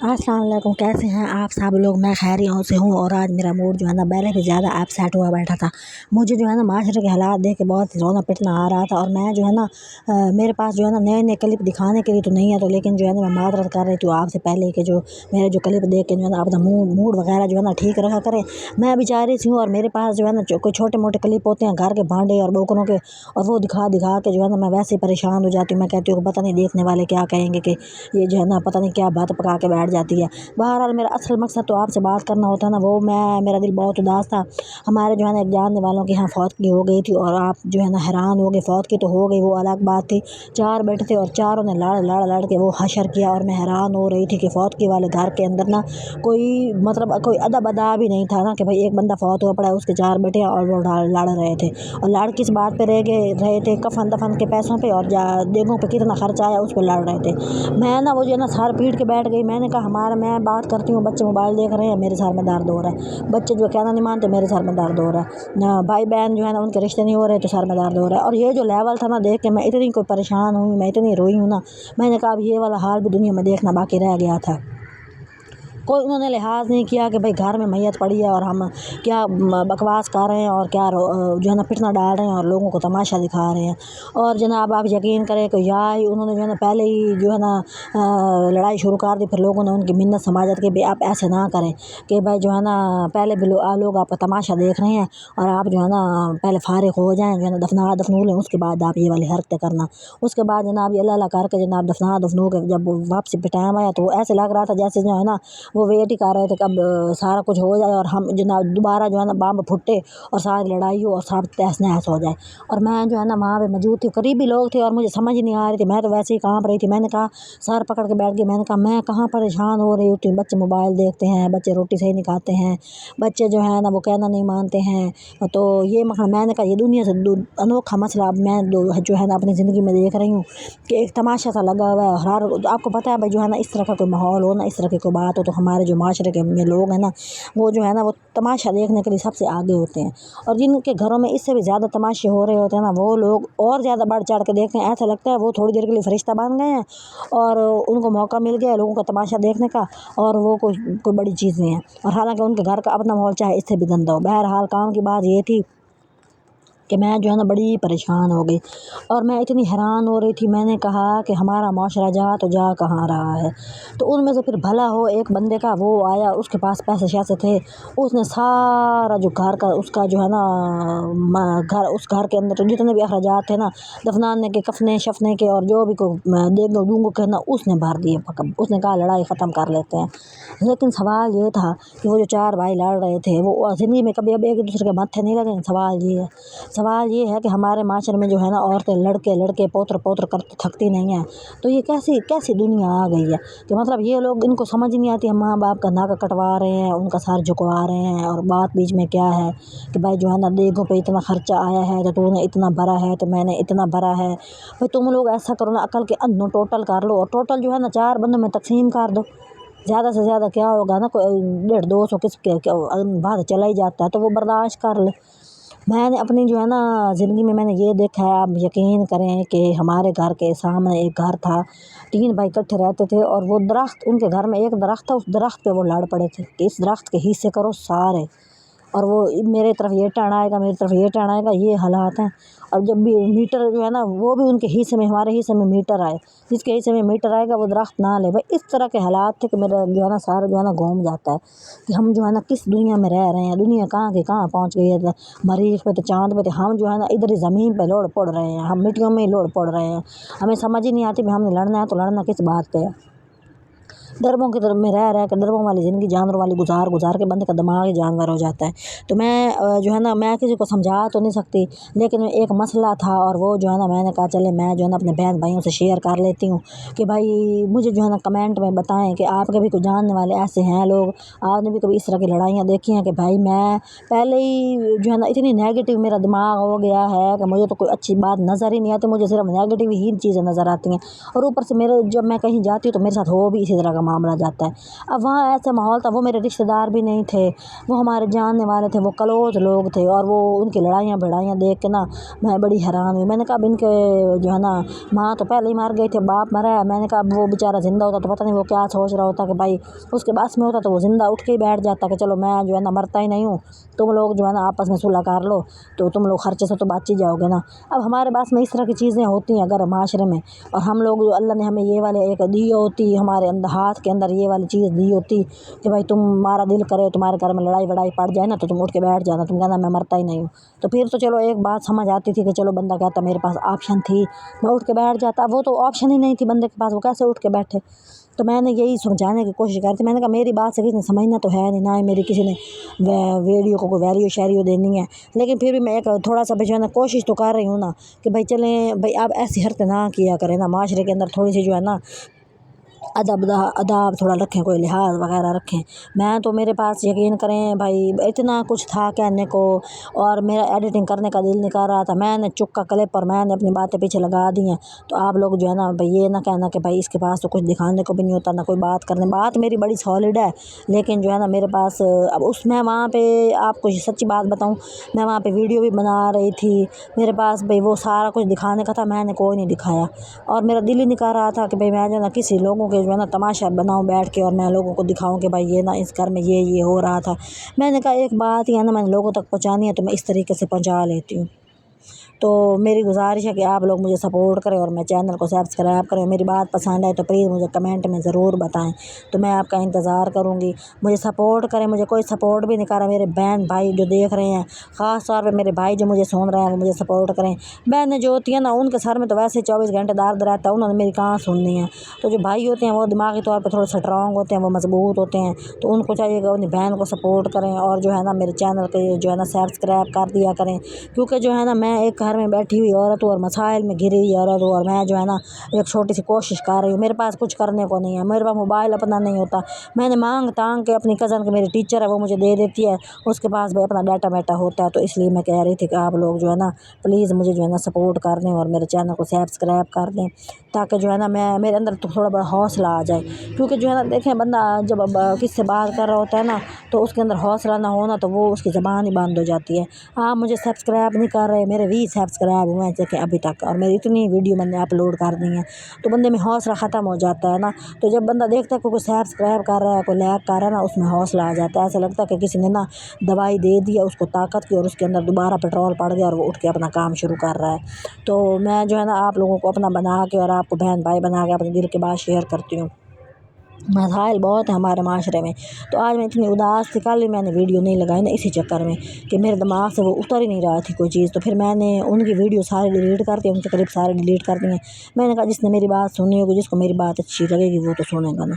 अस्सलाम वालेकुम, कैसे हैं आप सब लोग। मैं खैरियों से हूँ और आज मेरा मूड जो है ना पहले भी ज़्यादा अपसेट हुआ बैठा था। मुझे जो है ना माशरे के हालात देख के बहुत रोना पिटना आ रहा था और मैं जो है ना मेरे पास जो है ना नए नए क्लिप दिखाने के लिए तो नहीं है, तो लेकिन जो है ना मैं माजरत कर रही थी आपसे पहले कि जो मेरे जो क्लिप देख के जो है ना अपना मूड वगैरह जो है ना ठीक रखा करें। मैं बेचारी सी हूँ और मेरे पास जो है ना कोई छोटे मोटे क्लिप होते हैं घर के भांडे और बोकरों के, और वो दिखा दिखा के जो है ना मैं वैसे ही परेशान हो जाती हूँ। मैं कहती हूँ पता नहीं देखने वाले क्या कहेंगे कि ये जो है ना पता नहीं क्या बात पका के बैठ जाती है। बहरहाल मेरा असल मकसद तो आपसे बात करना होता है ना, वो मेरा दिल बहुत उदास था। हमारे जो है ना एक जानने वालों के यहाँ फौत की हो गई थी और आप जो है ना हैरान हो गए। फौत की तो हो गई, वो अलग बात थी। 4 बेटे थे और चारों ने लड़ के वो हशर किया और मैं हैरान हो रही थी कि फौत की वाले घर के अंदर ना कोई मतलब कोई अदब अदा भी नहीं था ना कि भाई एक बंदा फौत हुआ पड़ा है, उसके 4 बेटे हैं और वो लड़ रहे थे। और लड़ किस बात पे रहे थे, कफन दफन के पैसों पे और देगों पे कितना खर्चा आया उस पर लड़ रहे थे। मैं ना वो जो है ना सर पीट के बैठ गई। मैंने कहा मैं बात करती हूँ, बच्चे मोबाइल देख रहे हैं, मेरे सर में दर्द हो रहा है। बच्चे जो कहना नहीं मानते, मेरे सर में दर्द हो रहा है ना। भाई बहन जो है ना उनके रिश्ते नहीं हो रहे तो सर में दर्द हो रहा है। और ये जो लेवल था ना देख के मैं इतनी कोई परेशान हुई, मैं इतनी रोई हूँ ना। मैंने कहा अब ये वाला हाल भी दुनिया में देखना बाकी रह गया था। कोई उन्होंने लिहाज नहीं किया कि भाई घर में मैयत पड़ी है और हम क्या बकवास कर रहे हैं और क्या जो है ना फितना डाल रहे हैं और लोगों को तमाशा दिखा रहे हैं। और जनाब आप यकीन करें कि उन्होंने जो है ना पहले ही जो है ना लड़ाई शुरू कर दी। फिर लोगों ने उनकी मिन्नत समाजत के भी आप ऐसे ना करें कि भाई जो है ना पहले भी लोग आपका तमाशा देख रहे हैं और आप जो है ना पहले फारिग हो जाएँ, जो है ना दफनू लें, उसके बाद आप ये वाली हरकतें करना। उसके बाद जनाब ये अल्लाह अल्लाह करके जनाब दफनू के जब वापसी पे टाइम आया तो ऐसे लग रहा था जैसे जो है ना वो वेट ही कर रहे थे कब सारा कुछ हो जाए और हम जनाब दोबारा जो है ना बम फुटे और सारी लड़ाई हो और सब तहस नहस हो जाए। और मैं जो है ना वहाँ पे मौजूद थी, करीबी लोग थे और मुझे समझ नहीं आ रही थी। मैं तो वैसे ही कांप रही थी। मैंने कहा सर पकड़ के बैठ गई। मैंने कहा मैं कहाँ परेशान हो रही होती हूँ। बच्चे मोबाइल देखते हैं, बच्चे रोटी सही नहीं खाते हैं, बच्चे जो है ना वो कहना नहीं मानते हैं। तो ये मैंने कहा ये दुनिया से अनोखा मसला अब मैं जो है ना अपनी ज़िंदगी में देख रही हूँ कि एक तमाशा सा लगा हुआ है। हर आपको पता है भाई जो है ना इस तरह का कोई माहौल हो ना, इस तरह की कोई बात हो तो हमारे जो माशरे के में लोग हैं ना वो जो है ना वो तमाशा देखने के लिए सबसे आगे होते हैं। और जिनके घरों में इससे भी ज़्यादा तमाशे हो रहे होते हैं ना वो लोग और ज़्यादा बढ़ चढ़ के देखते हैं। ऐसा लगता है वो थोड़ी देर के लिए फरिश्ता बन गए हैं और उनको मौका मिल गया लोगों का तमाशा देखने का और वो कोई बड़ी चीज़ नहीं है। और हालांकि उनके घर का अपना माहौल चाहे इससे भी गंदा हो। बहरहाल काम की बात ये थी कि मैं जो है ना बड़ी परेशान हो गई और मैं इतनी हैरान हो रही थी। मैंने कहा कि हमारा माशरा जा तो जा कहाँ रहा है। तो उनमें से फिर भला हो एक बंदे का वो आया, उसके पास पैसे शैसे थे, उसने सारा जो घर का उसका जो है ना घर उस घर के अंदर तो जितने भी अखराजात थे ना दफनाने के, कफने शफने के और जो भी को देंगे दूंगो के ना उसने भर दिए। उसने कहा लड़ाई ख़त्म कर लेते हैं। लेकिन सवाल ये था कि वो जो 4 भाई लड़ रहे थे वो ज़िंदगी में कभी अब एक दूसरे के मत्थे नहीं लगे। सवाल ये है कि हमारे माशरे में जो है ना औरतें लड़के पोत्र करते थकती नहीं हैं। तो ये कैसी दुनिया आ गई है कि मतलब ये लोग इनको समझ नहीं आती। हम माँ बाप का नाक कटवा रहे हैं, उनका सर झुकवा रहे हैं और बात बीच में क्या है कि भाई जो है ना देगों पे इतना खर्चा आया है तो तूने इतना भरा है तो मैंने इतना भरा है। भाई तुम लोग ऐसा करो ना, अकल के अन्नों टोटल कर लो और टोटल जो है ना 4 बंदों में तकसीम कर दो। ज़्यादा से ज़्यादा क्या होगा ना, कोई 150-200 किस बात चला ही जाता है तो वो बर्दाश्त कर ले। मैंने अपनी जो है ना ज़िंदगी में मैंने ये देखा है, आप यकीन करें कि हमारे घर के सामने एक घर था, 3 भाई इकट्ठे रहते थे और वो दरख्त उनके घर में एक दरख्त था, उस दरख्त पे वो लड़ पड़े थे कि इस दरख्त के हिस्से करो सारे। और वो मेरे तरफ ये टर्न आएगा, मेरी तरफ ये टर्न आएगा, ये हालात हैं। और जब भी मीटर जो है ना वो भी उनके हिस्से में, हमारे हिस्से में मीटर आए, जिसके हिस्से में मीटर आएगा वो दरख्त ना ले। भाई इस तरह के हालात थे कि मेरा जो है ना सारा जो है ना घूम जाता है कि हम जो है ना किस दुनिया में रह रहे हैं। दुनिया कहाँ की कहाँ पहुँच गई है। मरीख पे तो चाँद पे तो हम जो है ना इधर ही ज़मीन पे लोड़ पड़ रहे हैं, हम मिट्टियों में ही लोड़ पड़ रहे हैं। हमें समझ ही नहीं आती भी हमने लड़ना है तो लड़ना किस बात पे है। दरबों की तरफ में रह कर दरबों वाली ज़िंदगी जानवरों वाली गुजार के बंदे का दिमाग ही जानवर हो जाता है। तो मैं जो है ना मैं किसी को समझा तो नहीं सकती, लेकिन एक मसला था और वो जो है ना मैंने कहा चले मैं जो है ना अपने बहन भाइयों से शेयर कर लेती हूँ कि भाई मुझे जो है ना कमेंट में बताएं कि आपके भी कोई जानने वाले ऐसे हैं लोग, आपने भी कभी इस तरह की लड़ाइयाँ देखी हैं कि भाई मैं पहले ही जो है ना इतनी नेगेटिव मेरा दिमाग हो गया है कि मुझे तो कोई अच्छी बात नज़र ही नहीं आती, मुझे सिर्फ नेगेटिव ही चीज़ें नज़र आती हैं। और ऊपर से मेरे जब मैं कहीं जाती हूँ तो मेरे साथ हो भी इसी तरह का मामला जाता है। अब वहाँ ऐसा माहौल था, वो मेरे रिश्तेदार भी नहीं थे, वो हमारे जानने वाले थे, वो क्लोज लोग थे, और वो उनकी लड़ाइयाँ भिड़ाइयाँ देख के ना मैं बड़ी हैरान हुई। मैंने कहा अब इनके जो है ना माँ तो पहले ही मर गई थे, बाप मरा है। मैंने कहा अब वो बेचारा ज़िंदा होता तो पता नहीं वो क्या सोच रहा होता कि भाई उसके बस में होता तो वो ज़िंदा उठ के ही बैठ जाता कि चलो मैं जो है ना मरता ही नहीं हूँ, तुम लोग जो है ना आपस में सुलह कर लो, तो तुम लोग खर्चे से तो बच ही जाओगे ना। अब हमारे पास में इस तरह की चीज़ें होती हैं अगर माशरे में, और हम लोग जो अल्लाह ने हमें ये वाले एक दी होती, हमारे अंदर हाथ के अंदर ये वाली चीज़ दी होती कि भाई तुम्हारा दिल करे, तुम्हारे घर में लड़ाई वड़ाई पड़ जाए ना तो तुम उठ के बैठ जाना, तुम कहना मैं मरता ही नहीं हूँ, तो फिर तो चलो एक बात समझ आती थी कि चलो बंदा कहता मेरे पास ऑप्शन थी, मैं उठ के बैठ जाता। वो तो ऑप्शन ही नहीं थी बंदे के पास, वो कैसे उठ के बैठे। तो मैंने यही समझाने की कोशिश करी थी। मैंने कहा मेरी बात से किसी ने समझना तो है नहीं, ना ही मेरी किसी ने वीडियो को कोई वैल्यू शैरियो देनी है, लेकिन फिर भी मैं एक थोड़ा सा जो है ना कोशिश तो कर रही हूँ ना कि भाई चलें भाई आप ऐसी हरकतें ना किया करें ना, माशरे के अंदर थोड़ी सी जो है ना अदाब थोड़ा रखें, कोई लिहाज वगैरह रखें। मैं तो मेरे पास यकीन करें भाई इतना कुछ था कहने को, और मेरा एडिटिंग करने का दिल नहीं कर रहा था, मैंने चुक्का क्लिप पर मैंने अपनी बातें पीछे लगा दी हैं। तो आप लोग जो है ना भाई ये ना कहना कि भाई इसके पास तो कुछ दिखाने को भी नहीं होता, ना कोई बात करने, बात मेरी बड़ी सॉलिड है, लेकिन जो है ना मेरे पास अब उसमें वहाँ पे आपको सच्ची बात बताऊँ, मैं वहाँ पे वीडियो भी बना रही थी, मेरे पास भाई वो सारा कुछ दिखाने का था, मैंने कोई नहीं दिखाया, और मेरा दिल ही नहीं कर रहा था कि भाई मैं जो है ना किसी लोगों के जो है ना तमाशा बनाऊं बैठ के, और मैं लोगों को दिखाऊं कि भाई ये ना इस घर में ये हो रहा था। मैंने कहा एक बात ही है ना मैंने लोगों तक पहुंचानी है तो मैं इस तरीके से पहुंचा लेती हूँ। तो मेरी गुजारिश है कि आप लोग मुझे सपोर्ट करें और मेरे चैनल को सब्सक्राइब करें। मेरी बात पसंद आए तो प्लीज़ मुझे कमेंट में ज़रूर बताएं, तो मैं आपका इंतज़ार करूँगी। मुझे सपोर्ट करें, मुझे कोई सपोर्ट भी नहीं कर रहा, मेरे बहन भाई जो देख रहे हैं, ख़ास तौर पर मेरे भाई जो मुझे सुन रहे हैं वो मुझे सपोर्ट करें। बहनें जो होती हैं ना उनके सर में तो वैसे 24 घंटे दर्द रहता है, उन्होंने मेरी कहाँ सुननी है। तो जो भाई होते हैं वो दिमागी तौर पर थोड़े स्ट्रॉन्ग होते हैं, वो मजबूत होते हैं, तो उनको चाहिए कि अपनी बहन को सपोर्ट करें, और जो है ना मेरे चैनल के जो है ना सब्सक्राइब कर दिया करें, क्योंकि जो है ना मैं एक घर में बैठी हुई औरत हूँ और मसाइल में घिरी हुई औरत हूँ, और मैं जो है ना एक छोटी सी कोशिश कर रही हूँ। मेरे पास कुछ करने को नहीं है, मेरे पास मोबाइल अपना नहीं होता, मैंने मांग तांग के अपनी कज़न के मेरी टीचर है वो मुझे दे देती है, उसके पास भी अपना डाटा वाटा होता है। तो इसलिए मैं कह रही थी कि आप लोग जो है ना प्लीज़ मुझे जो है ना सपोर्ट कर दें और मेरे चैनल को सब्सक्राइब कर दें, ताकि जो है ना मैं मेरे अंदर तो थोड़ा बड़ा हौसला आ जाए। क्योंकि जो है ना देखें बंदा जब किससे बात कर रहा होता है ना तो उसके अंदर हौसला ना होना तो वो उसकी ज़बान ही बंद हो जाती है। आप मुझे सब्सक्राइब नहीं कर रहे, मेरे 20 सब्सक्राइब हुए हैं देखें अभी तक, और मेरी इतनी वीडियो मैंने अपलोड कर दी हैं, तो बंदे में हौसला ख़त्म हो जाता है ना। तो जब बंदा देखता है कि कोई सब्सक्राइब कर रहा है, कोई लाइक कर रहा है ना, उसमें हौसला आ जाता है। ऐसा लगता है कि किसी ने ना दवाई दे दी है उसको ताकत की, और उसके अंदर दोबारा पेट्रोल पड़ गया और वो उठ के अपना काम शुरू कर रहा है। तो मैं जो है ना आप लोगों को अपना बना के और आपको बहन भाई बना के अपने दिल की बात शेयर करती हूँ। मसाइल बहुत है हमारे माशरे में, तो आज मैं इतनी उदास थी, कल ही मैंने वीडियो नहीं लगाई ना इसी चक्कर में कि मेरे दिमाग से वो उतर ही नहीं रहा थी कोई चीज़। तो फिर मैंने उनकी वीडियो सारी डिलीट कर दी, उनके क्लिप सारे डिलीट कर दिए। मैंने कहा जिसने मेरी बात सुनी होगी, जिसको मेरी बात अच्छी लगेगी वो तो सुनेगा ना।